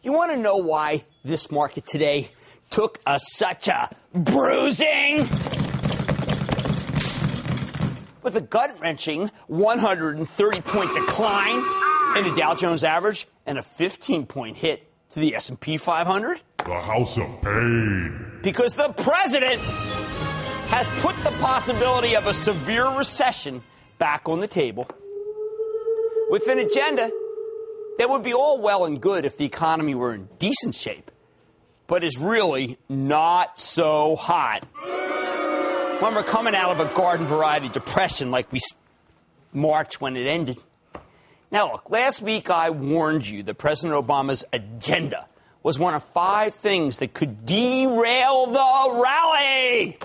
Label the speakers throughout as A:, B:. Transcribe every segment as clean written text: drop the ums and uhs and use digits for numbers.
A: You want to know why this market today took such a bruising? With a gut-wrenching 130-point decline in the Dow Jones average and a 15-point hit to the S&P 500?
B: The House of Pain.
A: Because the president has put the possibility of a severe recession back on the table with an agenda that would be all well and good if the economy were in decent shape, but is really not so hot when we're coming out of a garden variety depression like we March when it ended. Now, look, last week I warned you that President Obama's agenda was one of 5 things that could derail the rally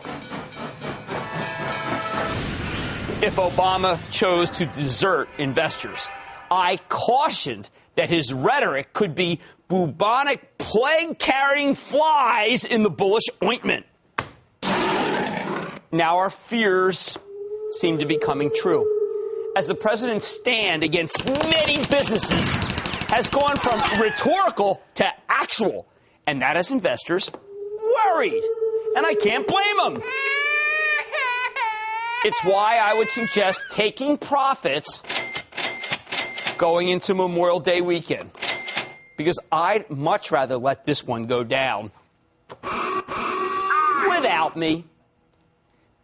A: if Obama chose to desert investors. I cautioned that his rhetoric could be bubonic plague-carrying flies in the bullish ointment. Now our fears seem to be coming true, as the president's stand against many businesses has gone from rhetorical to actual, and that has investors worried. And I can't blame them. It's why I would suggest taking profits going into Memorial Day weekend, because I'd much rather let this one go down without me.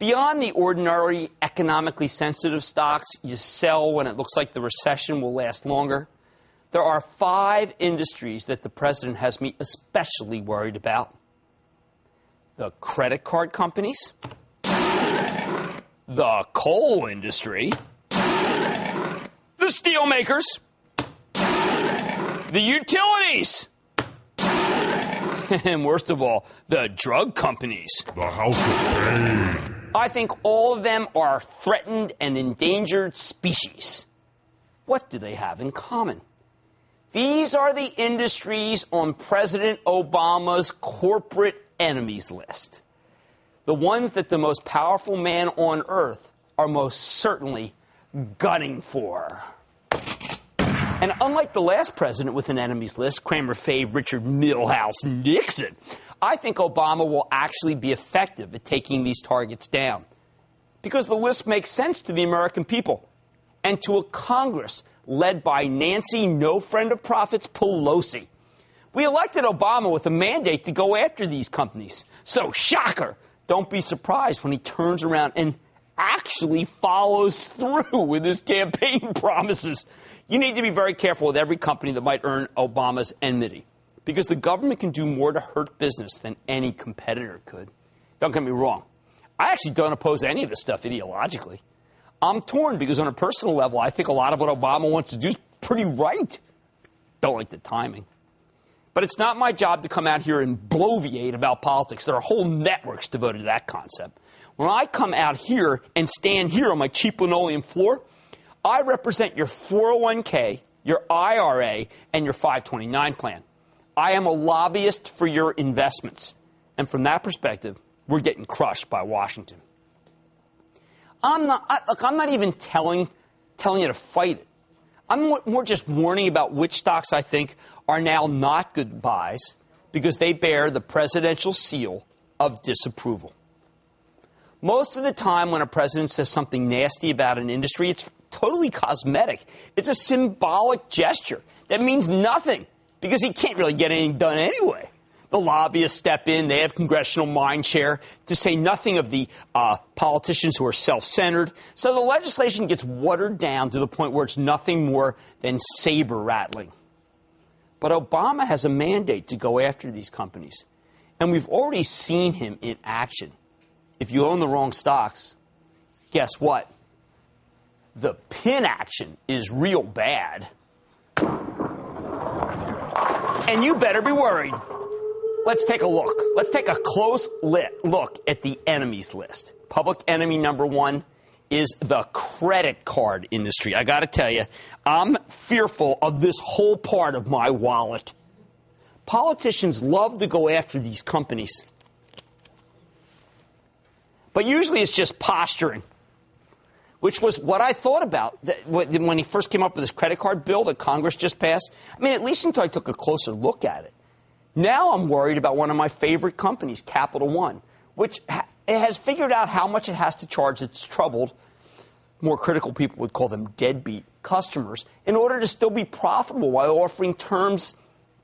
A: Beyond the ordinary economically sensitive stocks you sell when it looks like the recession will last longer, there are 5 industries that the president has me especially worried about. The credit card companies, the coal industry, the steelmakers, the utilities, and worst of all, the drug companies.
B: The House of Pain.
A: I think all of them are threatened and endangered species. What do they have in common? These are the industries on President Obama's corporate enemies list. The ones that the most powerful man on earth are most certainly gunning for. And unlike the last president with an enemies list, Cramer fave Richard Milhouse Nixon, I think Obama will actually be effective at taking these targets down. Because the list makes sense to the American people and to a Congress led by Nancy No Friend of Profits Pelosi. We elected Obama with a mandate to go after these companies. So, shocker, don't be surprised when he turns around and actually follows through with his campaign promises. You need to be very careful with every company that might earn Obama's enmity, because the government can do more to hurt business than any competitor could. Don't get me wrong. I actually don't oppose any of this stuff ideologically. I'm torn because on a personal level, I think a lot of what Obama wants to do is pretty right. Don't like the timing. But it's not my job to come out here and bloviate about politics. There are whole networks devoted to that concept. When I come out here and stand here on my cheap linoleum floor, I represent your 401k, your IRA, and your 529 plan. I am a lobbyist for your investments. And from that perspective, we're getting crushed by Washington. I'm not even telling you to fight it. I'm more just warning about which stocks I think are now not good buys because they bear the presidential seal of disapproval. Most of the time when a president says something nasty about an industry, it's totally cosmetic. It's a symbolic gesture that means nothing because he can't really get anything done anyway. The lobbyists step in. They have congressional mind share, to say nothing of the politicians who are self-centered. So the legislation gets watered down to the point where it's nothing more than saber rattling. But Obama has a mandate to go after these companies. And we've already seen him in action. If you own the wrong stocks, guess what? The pin action is real bad. And you better be worried. Let's take a look. Let's take a close look at the enemies list. Public enemy number 1 is the credit card industry. I got to tell you, I'm fearful of this whole part of my wallet. Politicians love to go after these companies. But usually it's just posturing. which was what I thought about when he first came up with this credit card bill that Congress just passed. I mean, at least until I took a closer look at it. Now I'm worried about one of my favorite companies, Capital One, which has figured out how much it has to charge its troubled, more critical people would call them deadbeat customers, in order to still be profitable while offering terms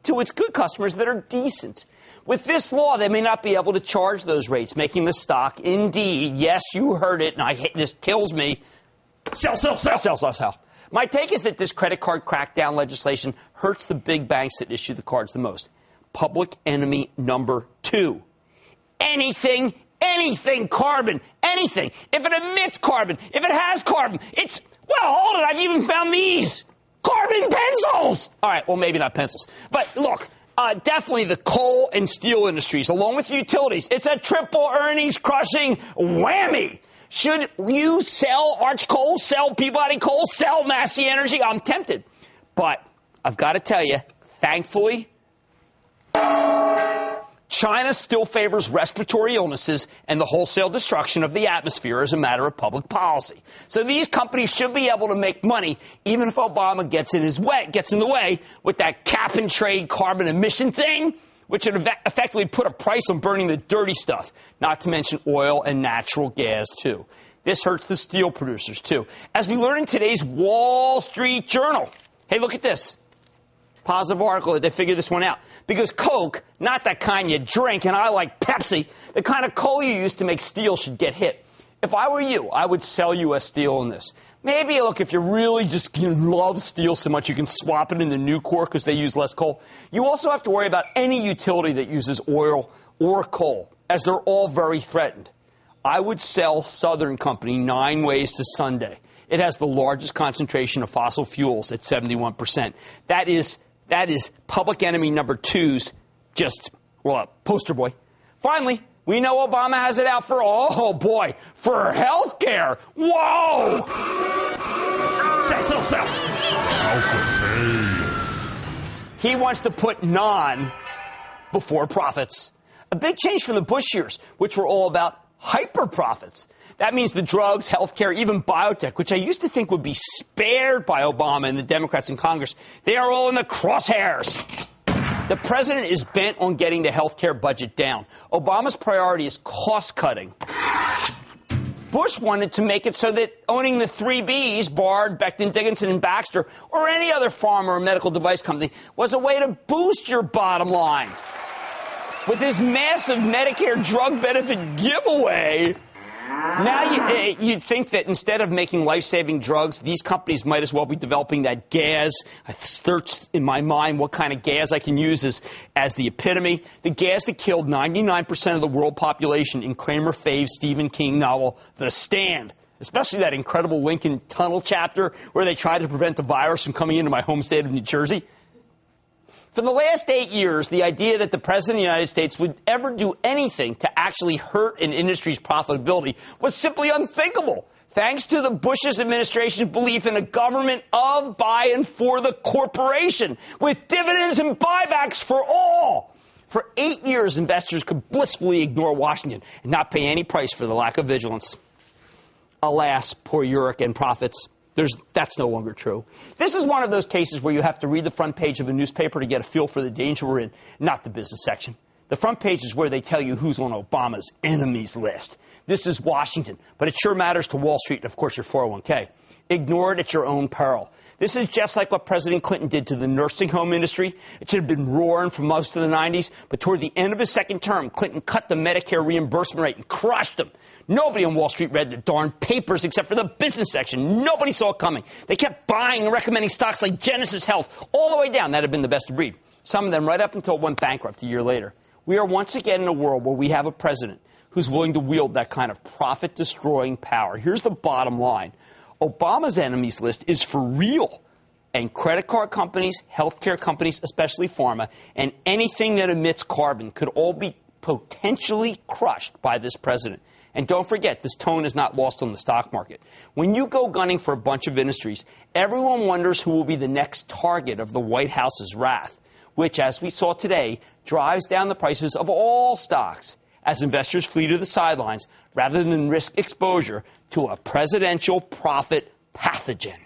A: to its good customers that are decent. With this law, they may not be able to charge those rates, making the stock indeed, yes, you heard it, and this kills me, sell. My take is that this credit card crackdown legislation hurts the big banks that issue the cards the most. Public enemy number 2. Anything carbon, anything. If it emits carbon, if it has carbon, it's, well, hold it, I've even found these. Carbon pencils! All right, well, maybe not pencils. But look, definitely the coal and steel industries, along with utilities, it's a triple earnings crushing whammy. Should you sell Arch Coal, sell Peabody Coal, sell Massey Energy? I'm tempted. But I've got to tell you, thankfully, China still favors respiratory illnesses and the wholesale destruction of the atmosphere as a matter of public policy. So these companies should be able to make money even if Obama gets in the way with that cap and trade carbon emission thing, which would effectively put a price on burning the dirty stuff, not to mention oil and natural gas, too. This hurts the steel producers, too. As we learn in today's Wall Street Journal. Hey, look at this. Positive article that they figured this one out. Because Coke, not the kind you drink, and I like Pepsi, the kind of coal you use to make steel should get hit. If I were you, I would sell U.S. Steel in this. Maybe, look, if you really just love steel so much you can swap it into Nucor because they use less coal. You also have to worry about any utility that uses oil or coal, as they're all very threatened. I would sell Southern Company 9 ways to Sunday. It has the largest concentration of fossil fuels at 71%. That is public enemy number 2's just, well, poster boy. Finally, we know Obama has it out for, for health care. Whoa! Sell. He wants to put non before profits. A big change from the Bush years, which were all about hyper profits. That means the drugs, healthcare, even biotech, which I used to think would be spared by Obama and the Democrats in Congress, they are all in the crosshairs. The president is bent on getting the healthcare budget down. Obama's priority is cost cutting. Bush wanted to make it so that owning the 3 Bs, Bard, Becton, Dickinson, and Baxter, or any other pharma or medical device company, was a way to boost your bottom line. With his massive Medicare drug benefit giveaway, now you'd think that instead of making life-saving drugs, these companies might as well be developing that gas. I searched in my mind what kind of gas I can use as the epitome. The gas that killed 99% of the world population in Cramer fave Stephen King novel, The Stand. Especially that incredible Lincoln Tunnel chapter where they tried to prevent the virus from coming into my home state of New Jersey. For the last 8 years, the idea that the President of the United States would ever do anything to actually hurt an industry's profitability was simply unthinkable, thanks to the Bush administration's belief in a government of, by, and for the corporation, with dividends and buybacks for all. For 8 years, investors could blissfully ignore Washington and not pay any price for the lack of vigilance. Alas, poor Urich and profits. That's no longer true. This is one of those cases where you have to read the front page of a newspaper to get a feel for the danger we're in, not the business section. The front page is where they tell you who's on Obama's enemies list. This is Washington, but it sure matters to Wall Street and, of course, your 401k. Ignore it at your own peril. This is just like what President Clinton did to the nursing home industry. It should have been roaring for most of the 90s, but toward the end of his second term, Clinton cut the Medicare reimbursement rate and crushed them. Nobody on Wall Street read the darn papers except for the business section. Nobody saw it coming. They kept buying and recommending stocks like Genesis Health all the way down. That had been the best of breed. Some of them right up until it went bankrupt a year later. We are once again in a world where we have a president who's willing to wield that kind of profit-destroying power. Here's the bottom line. Obama's enemies list is for real. And credit card companies, healthcare companies, especially pharma, and anything that emits carbon could all be potentially crushed by this president. And don't forget, this tone is not lost on the stock market. When you go gunning for a bunch of industries, everyone wonders who will be the next target of the White House's wrath, which, as we saw today, drives down the prices of all stocks. as investors flee to the sidelines rather than risk exposure to a presidential profit pathogen.